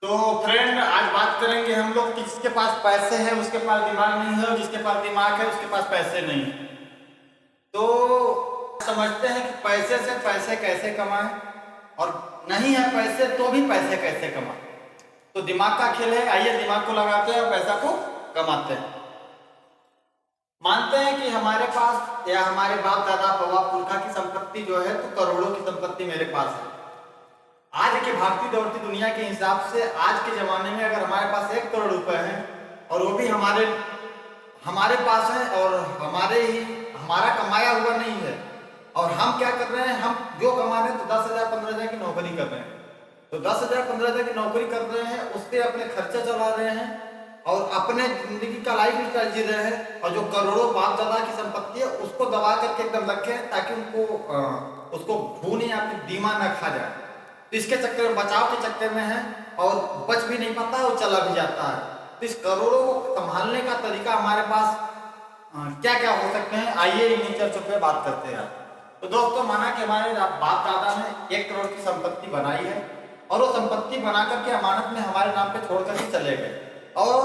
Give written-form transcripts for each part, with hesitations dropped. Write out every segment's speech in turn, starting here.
तो फ्रेंड, आज बात करेंगे हम लोग कि जिसके पास पैसे हैं उसके पास दिमाग नहीं है, और जिसके पास दिमाग है उसके पास पैसे नहीं है। तो समझते हैं कि पैसे से पैसे कैसे कमाएं, और नहीं है पैसे तो भी पैसे कैसे कमाएं। तो दिमाग का खेल है, आइए दिमाग को लगाते हैं और पैसा को कमाते हैं। मानते हैं कि हमारे पास या हमारे बाप दादा बाबा पुरखा की संपत्ति जो है, तो करोड़ों की संपत्ति मेरे पास है। आज की भागती दौड़ती दुनिया के हिसाब से आज के जमाने में अगर हमारे पास 1 करोड़ रुपए हैं, और वो भी हमारे हमारे पास है, और हमारा कमाया हुआ नहीं है, और हम क्या कर रहे हैं, हम जो कमा रहे हैं तो 10,000 15,000 की नौकरी कर रहे हैं। तो 10,000 15,000 की नौकरी कर रहे हैं, उससे अपने खर्चे चला रहे हैं और अपने जिंदगी का लाइफ स्टाइल जी रहे हैं। और जो करोड़ों बाप दादा की संपत्ति है उसको दबा करके एकदम रखें, ताकि उसको भून या फिर दीमा न खा जाए। तो इसके चक्कर में, बचाव के चक्कर में है, और बच भी नहीं पाता और चला भी जाता है। तो इस करोड़ों को संभालने का तरीका हमारे पास क्या क्या हो सकते हैं, आइए इन्हीं चर्चों पे बात करते हैं। तो दोस्तों, माना कि हमारे बाप दादा ने 1 करोड़ की संपत्ति बनाई है, और वो संपत्ति बना करके अमानत में हमारे नाम पे छोड़ करके चले गए, और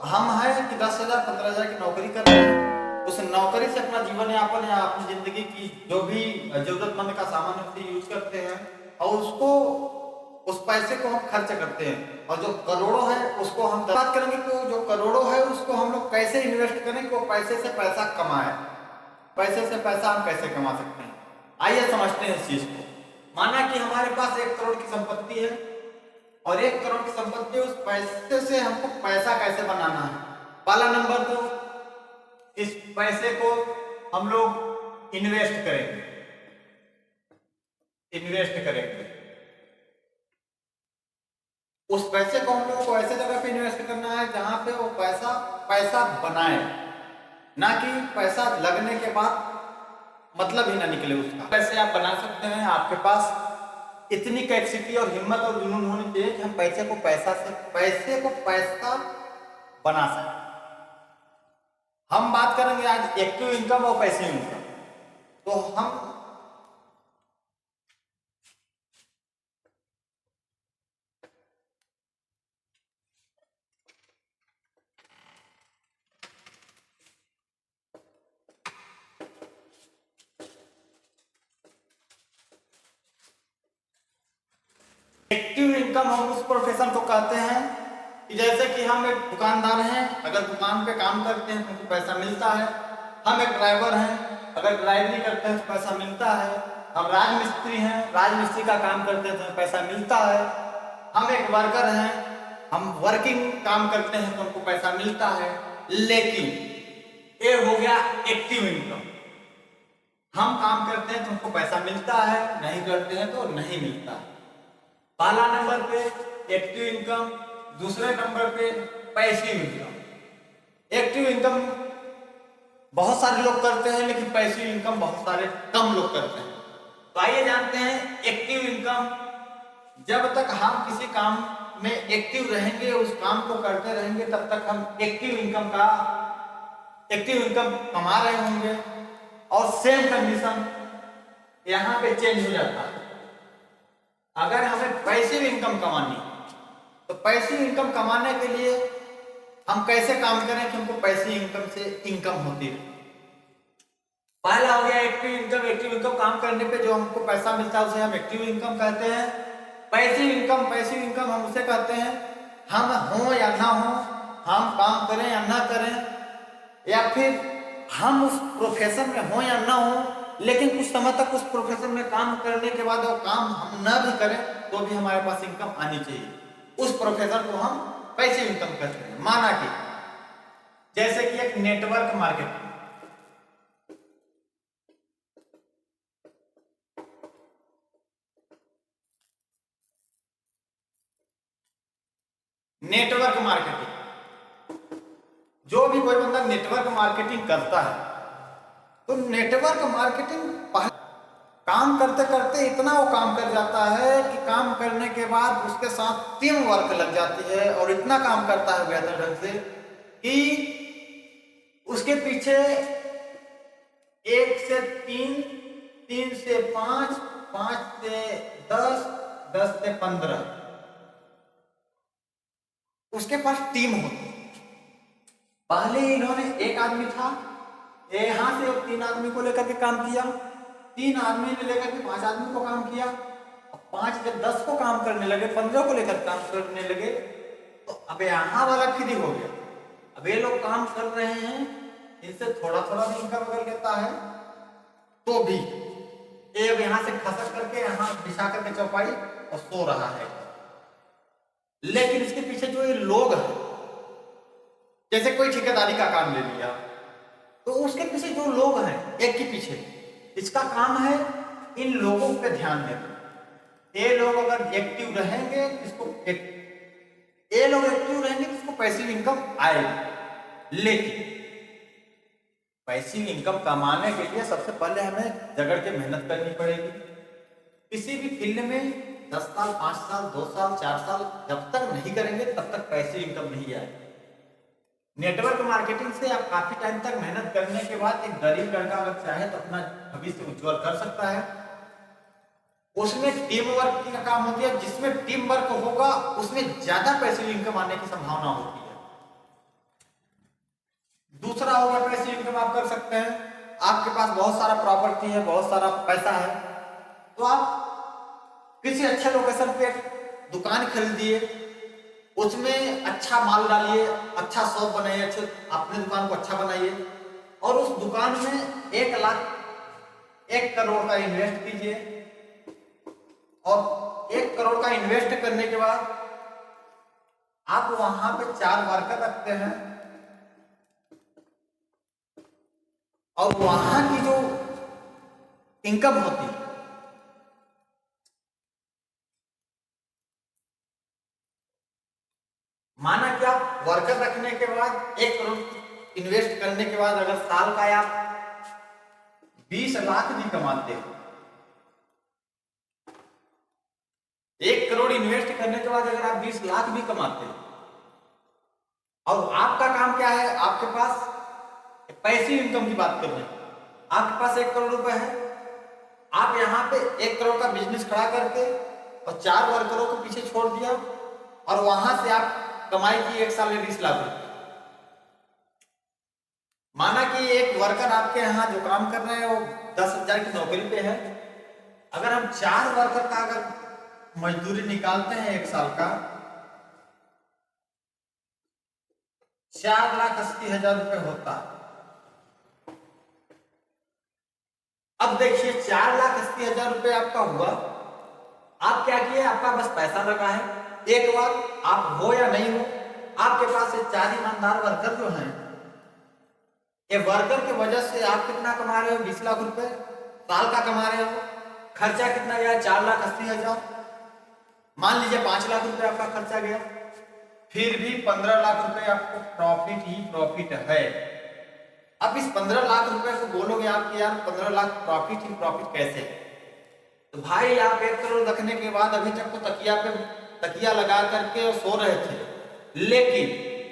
हम हैं कि 10,000 15,000 की नौकरी कर रहे हैं। उस नौकरी से अपना जीवन यापन या अपनी जिंदगी की जो भी जरूरतमंद का सामान है उसे यूज करते हैं, और उस पैसे को हम खर्च करते हैं। और जो करोड़ों है उसको हम बात करेंगे, तो जो करोड़ों है उसको हम लोग कैसे इन्वेस्ट करें कि वो पैसे से पैसा कमाए। पैसे से पैसा हम कैसे कमा सकते हैं, आइए समझते हैं इस चीज को। माना कि हमारे पास 1 करोड़ की संपत्ति है, और 1 करोड़ की संपत्ति, उस पैसे से हमको पैसा कैसे बनाना है। पहला नंबर, तो इस पैसे को हम लोग इन्वेस्ट करेंगे। उस पैसे को हम लोग को ऐसे जगह पे इन्वेस्ट करना है जहां पे वो पैसा पैसा बनाए, ना कि पैसा लगने के बाद मतलब ही ना निकले उसका। पैसे आप बना सकते हैं, आपके पास इतनी कैपेसिटी और हिम्मत और जुनून होनी चाहिए कि हम पैसे को पैसा बना सकें। हम बात करेंगे आज एक्टिव इनकम और पैसिव इनकम। तो हम एक्टिव इनकम, हम उस प्रोफेशन को कहते हैं कि जैसे कि हम एक दुकानदार हैं, अगर दुकान पे काम करते हैं तो हमको पैसा मिलता है। हम एक ड्राइवर हैं, अगर ड्राइवरी करते हैं तो पैसा मिलता है। हम राजमिस्त्री हैं, राजमिस्त्री का काम करते हैं तो पैसा मिलता है। हम एक वर्कर हैं, हम वर्किंग काम करते हैं तो हमको पैसा मिलता है। लेकिन ये हो गया एक्टिव इनकम। हम काम करते हैं तो हमको पैसा मिलता है, नहीं करते हैं तो नहीं मिलता है। पहला नंबर पे एक्टिव इनकम, दूसरे नंबर पे पैसिव इनकम। एक्टिव इनकम बहुत सारे लोग करते हैं, लेकिन पैसिव इनकम बहुत सारे कम लोग करते हैं। तो आइए जानते हैं एक्टिव इनकम। जब तक हम किसी काम में एक्टिव रहेंगे, उस काम को करते रहेंगे, तब तक हम एक्टिव इनकम कमा रहे होंगे। और सेम कंडीशन यहां पे चेंज हो जाता है। अगर हमें पैसिव इनकम कमानी, तो पैसिव इनकम कमाने के लिए हम कैसे काम करें कि हमको पैसिव इनकम से इनकम होती है। पहला हो गया एक्टिव इनकम। एक्टिव इनकम, काम करने पे जो हमको पैसा मिलता है उसे हम एक्टिव इनकम कहते हैं। पैसिव इनकम हम उसे कहते हैं, हम हो या ना हो, हम काम करें या ना करें, या फिर हम उस प्रोफेशन में हो या ना हो, लेकिन कुछ समय तक उस प्रोफेशन में काम करने के बाद वो काम हम ना भी करें तो भी हमारे पास इनकम आनी चाहिए। उस प्रोफेशन को हम पैसिव इनकम कहते हैं। माना कि जैसे कि एक नेटवर्क मार्केटिंग। जो भी कोई बंदा नेटवर्क मार्केटिंग करता है, तो नेटवर्क मार्केटिंग काम करते करते इतना वो काम कर जाता है कि काम करने के बाद उसके साथ टीम वर्क लग जाती है, और इतना काम करता है बेहतर ढंग से कि उसके पीछे 1 से 3, 3 से 5, 5 से 10, 10 से 15 उसके पास टीम होती। पहले इन्होंने एक आदमी था, यहाँ से 3 आदमी को लेकर के काम किया, 3 आदमी ने लेकर के 5 आदमी को काम किया, 5 जब 10 को काम करने लगे, 15 को लेकर काम करने लगे, तो अब यहाँ वाला फ्री हो गया। अब ये लोग काम कर रहे हैं, इनसे थोड़ा थोड़ा भी इनकम अगर लेता है तो भी ये अब यहाँ से खसक करके यहाँ बिछा करके चौपाई और सो रहा है। लेकिन इसके पीछे जो ये लोग हैं, जैसे कोई ठेकेदारी का काम ले लिया, तो उसके पीछे जो लोग हैं एक के पीछे, इसका काम है इन लोगों पे ध्यान देना। ये लोग अगर एक्टिव रहेंगे, ये लोग एक्टिव रहेंगे तो इसको पैसिव इनकम आएगी। लेकिन पैसिव इनकम कमाने के लिए सबसे पहले हमें जगड़ के मेहनत करनी पड़ेगी। किसी भी फील्ड में 10 साल, 5 साल, 2 साल, 4 साल जब तक नहीं करेंगे तब तक पैसिव इनकम नहीं आएगी। नेटवर्क मार्केटिंग से आप काफी टाइम तक मेहनत करने के बाद एक गरीब लड़का अगर चाहे तो अपना भविष्य उज्जवल कर सकता है। उसमें टीम वर्क का काम होती है, जिसमें टीम वर्क होगा उसमें ज्यादा पैसिव इनकम आने की संभावना होती है। दूसरा होगा पैसिव इनकम आप कर सकते हैं, आपके पास बहुत सारा प्रॉपर्टी है, बहुत सारा पैसा है, तो आप किसी अच्छे लोकेशन पे दुकान खरीदिए, उसमें अच्छा माल डालिए, अच्छा शॉप बनाइए, अच्छे अपने दुकान को अच्छा बनाइए और उस दुकान में 1 लाख 1 करोड़ का इन्वेस्ट कीजिए। और 1 करोड़ का इन्वेस्ट करने के बाद आप वहां पे 4 वर्कर रखते हैं और वहां की जो इनकम होती है, माना कि आप वर्कर रखने के बाद 1 करोड़ इन्वेस्ट करने के बाद अगर साल का आप 20 लाख भी कमाते हैं, 1 करोड़ इन्वेस्ट करने के बाद अगर आप 20 लाख भी कमाते हैं और आपका काम क्या है, आपके पास पैसिव इनकम की बात कर रहे हैं, आपके पास 1 करोड़ रुपए है, आप यहाँ पे 1 करोड़ का बिजनेस खड़ा करके और 4 वर्करों को पीछे छोड़ दिया और वहां से आप कमाई की 1 साल में 20 लाख रुपए। माना कि एक वर्कर आपके यहाँ जो काम कर रहे हैं वो 10,000 की नौकरी पे है, अगर हम 4 वर्कर का अगर मजदूरी निकालते हैं 1 साल का, 4,80,000 रुपए होता है। अब देखिए 4,80,000 रुपए आपका हुआ, आप क्या किए, आपका बस पैसा लगा है। एक बार आप हो या नहीं हो, आपके पास ये 4 ईमानदार वर्कर जो हैं, ये वर्कर की वजह से आप कितना कमा रहे हो, 20 लाख रुपए साल का कमा रहे हो। खर्चा कितना गया, 4,80,000। मान लीजिए 5 लाख रुपए आपका खर्चा गया, फिर भी 15 लाख रुपए आपको प्रॉफिट ही प्रॉफिट है। अब इस 15 लाख रुपए को बोलोगे आप कि यार 15 लाख प्रॉफिट ही प्रॉफिट कैसे, तो भाई आप 1 करोड़ रखने के बाद अभी तक तो तकिया लगा करके सो रहे थे, लेकिन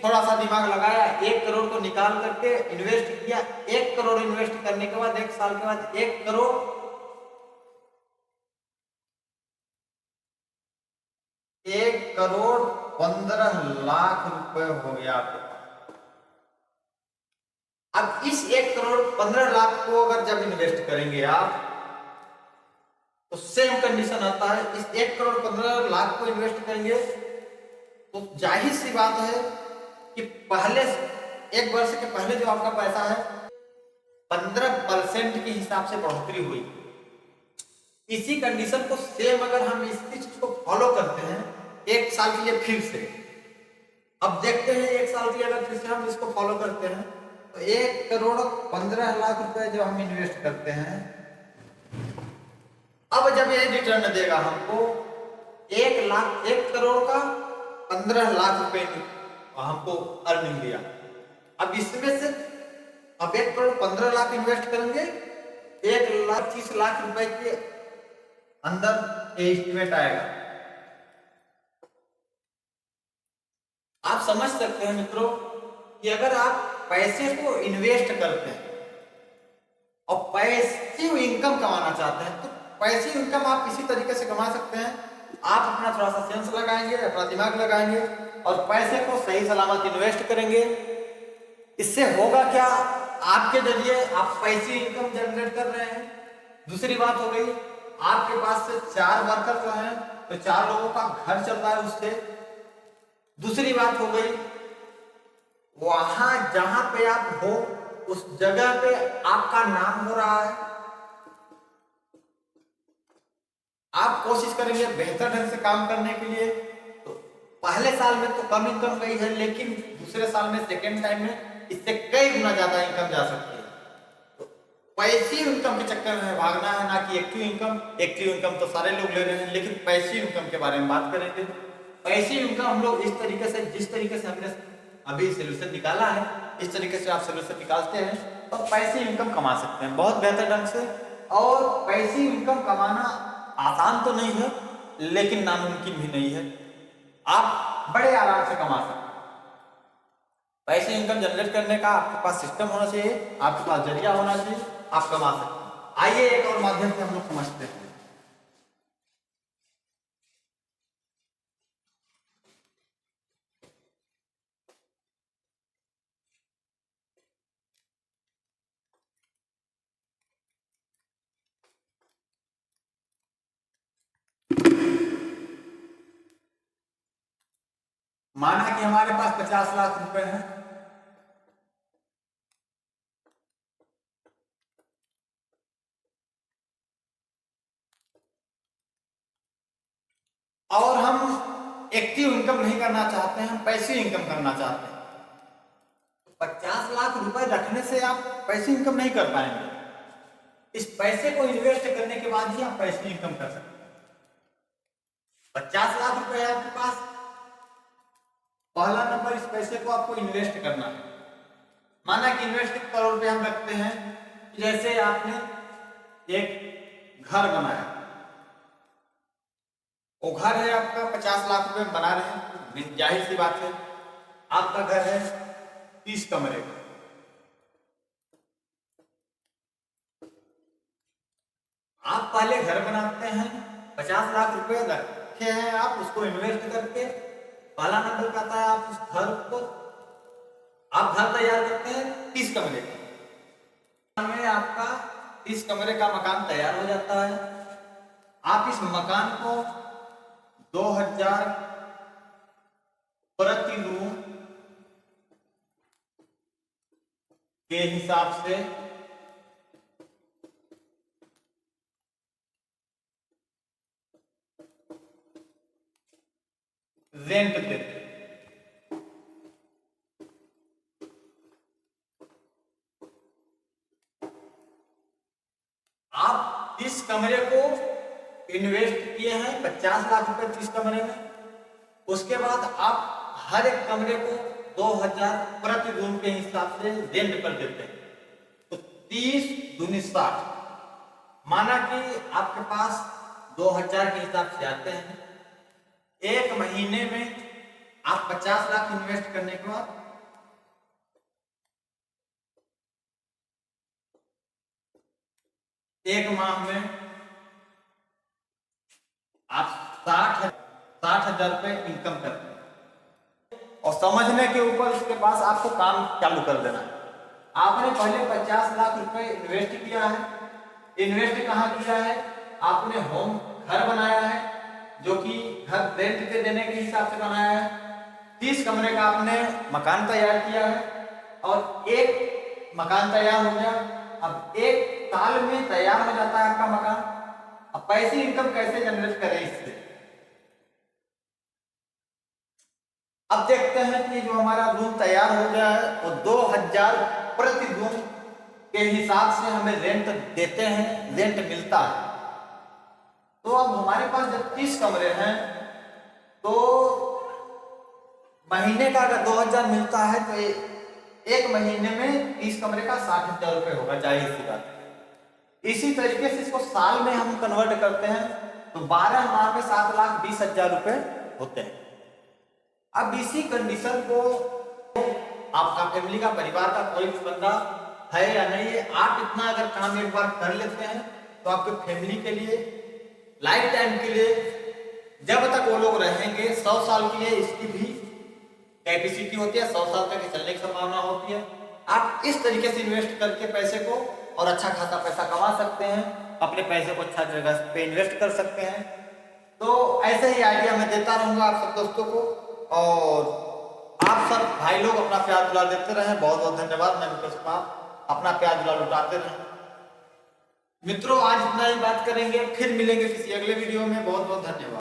थोड़ा सा दिमाग लगाया, 1 करोड़ को निकाल करके इन्वेस्ट किया। 1 करोड़ इन्वेस्ट करने के बाद 1 साल के बाद 1 करोड़ 15 लाख रुपए हो गया आपके पास। अब इस 1 करोड़ 15 लाख को अगर जब इन्वेस्ट करेंगे आप, तो सेम कंडीशन आता है। इस 1 करोड़ 15 लाख को इन्वेस्ट करेंगे तो जाहिर सी बात है कि पहले 1 वर्ष के पहले जो आपका पैसा है 15% के हिसाब से बढ़ोतरी हुई। इसी कंडीशन को सेम अगर हम इस चीज को फॉलो करते हैं 1 साल के लिए फिर से, अब देखते हैं 1 साल के लिए अगर फिर से हम इसको फॉलो करते हैं तो 1 करोड़ 15 लाख रुपए जो हम इन्वेस्ट करते हैं, अब जब ये रिटर्न देगा हमको 1 करोड़ का 15 लाख रुपए हमको अर्निंग दिया। अब इसमें से अब 1 करोड़ 15 लाख इन्वेस्ट करेंगे, 1,30,00,000 रुपए के अंदर एस्टिमेट आएगा। आप समझ सकते हैं मित्रों कि अगर आप पैसे को इन्वेस्ट करते हैं और पैसिव इनकम कमाना चाहते हैं तो पैसिव इनकम आप इसी तरीके से कमा सकते हैं आप अपना थोड़ा सा सेंस लगाएंगे, अपना दिमाग लगाएंगे और पैसे को सही सलामत इन्वेस्ट करेंगे। इससे होगा क्या, आपके जरिए आप पैसे इनकम जनरेट कर रहे हैं। दूसरी बात हो गई, आपके पास से 4 वर्कर जो हैं तो 4 लोगों का घर चल रहा है उससे। दूसरी बात हो गई, वहां जहां पे आप हो उस जगह पे आपका नाम हो रहा है। आप कोशिश करेंगे बेहतर ढंग से काम करने के लिए। तो पहले साल में तो कम इनकम गई है, लेकिन दूसरे साल में, सेकेंड टाइम में इससे कई गुना ज्यादा इनकम जा सकती है। तो पैसिव इनकम के चक्कर में भागना है, ना कि एक्टिव इनकम। एक्टिव इनकम तो सारे लोग ले रहे हैं, लेकिन पैसिव इनकम के बारे में बात करेंगे। पैसिव इनकम हम लोग इस तरीके से, जिस तरीके से हमने अभी सोल्यूशन निकाला है, इस तरीके से आप सोल्यूशन निकालते हैं तो पैसिव इनकम कमा सकते हैं बहुत बेहतर ढंग से। और पैसिव इनकम कमाना आसान तो नहीं है, लेकिन नामुमकिन भी नहीं है। आप बड़े आराम से कमा सकते हैं। पैसे इनकम जनरेट करने का आपके पास सिस्टम होना चाहिए, आपके पास जरिया होना चाहिए, आप कमा सकते हैं। आइए एक और माध्यम से हम लोग समझते हैं। माना कि हमारे पास 50 लाख रुपए हैं, और हम एक्टिव इनकम नहीं करना चाहते हैं, हम पैसिव इनकम करना चाहते हैं। 50 लाख रुपए रखने से आप पैसिव इनकम नहीं कर पाएंगे। इस पैसे को इन्वेस्ट करने के बाद ही आप पैसिव इनकम कर सकते हैं। 50 लाख रुपए है आपके पास, पहला नंबर, इस पैसे को आपको इन्वेस्ट करना है। माना कि इन्वेस्ट करोड़ रुपए हम रखते हैं। जैसे आपने एक घर बनाया, वो घर है आपका 50 लाख रुपए में बना रहे हैं, जाहिर सी बात है आपका घर है 30 कमरे का। आप पहले घर बनाते हैं, 50 लाख रुपए रखे हैं आप, उसको इन्वेस्ट करके पहला नंबर पे आता है आप उस घर को, आप घर तैयार करते हैं 30 कमरे का। में आपका 30 कमरे का मकान तैयार हो जाता है। आप इस मकान को 2000 प्रति रूम के हिसाब से रेंट देते हैं। आप इस कमरे को इन्वेस्ट किए हैं 50 लाख रुपए 30 कमरे में। उसके बाद आप हर एक कमरे को 2000 प्रति रूम के हिसाब से रेंट पर देते हैं। तो 30 दूनी 60, माना कि आपके पास 2000 के हिसाब से आते हैं। एक महीने में आप 50 लाख इन्वेस्ट करने के बाद एक माह में आप 60,000 रुपए इनकम करते हैं। और समझने के ऊपर उसके पास आपको काम चालू कर देना है। आपने पहले 50 लाख रुपए इन्वेस्ट किया है। इन्वेस्ट कहाँ किया है? आपने होम घर बनाया है, जो कि घर रेंट पे देने के हिसाब से बनाया है। 30 कमरे का आपने मकान तैयार किया है और एक मकान तैयार हो गया। अब 1 साल में तैयार हो जाता है आपका मकान। अब पैसे इनकम कैसे जनरेट करें इससे? अब देखते हैं कि जो हमारा रूम तैयार हो गया है वो 2000 प्रति रूम के हिसाब से हमें रेंट देते हैं, रेंट मिलता है। तो अब हमारे पास जब 30 कमरे हैं तो महीने का अगर 2000 मिलता है तो एक महीने में 30 कमरे का 60,000 रुपए होगा, जाहिर सी बात है। इसी तरीके से इसको साल में हम कन्वर्ट करते हैं तो 12 माह में 7,20,000 रुपए होते हैं। अब इसी कंडीशन को आपका फैमिली का, परिवार का कोई भी बंदा है या नहीं है, आप इतना अगर काम एक बार कर लेते हैं तो आपके फैमिली के लिए लाइफ टाइम के लिए जब तक वो लोग रहेंगे 100 साल के लिए इसकी भी कैपेसिटी होती है, 100 साल तक चलने की संभावना होती है। आप इस तरीके से इन्वेस्ट करके पैसे को और अच्छा खासा पैसा कमा सकते हैं, अपने पैसे को अच्छा जगह पे इन्वेस्ट कर सकते हैं। तो ऐसे ही आइडिया मैं देता रहूँगा आप सब दोस्तों को, और आप सब भाई लोग अपना प्यार दुलार देते रहें। बहुत बहुत धन्यवाद। मैं विकास कुमार, अपना प्यार दुलार लुटाते रहें। मित्रों आज इतना ही बात करेंगे, फिर मिलेंगे किसी अगले वीडियो में। बहुत बहुत धन्यवाद।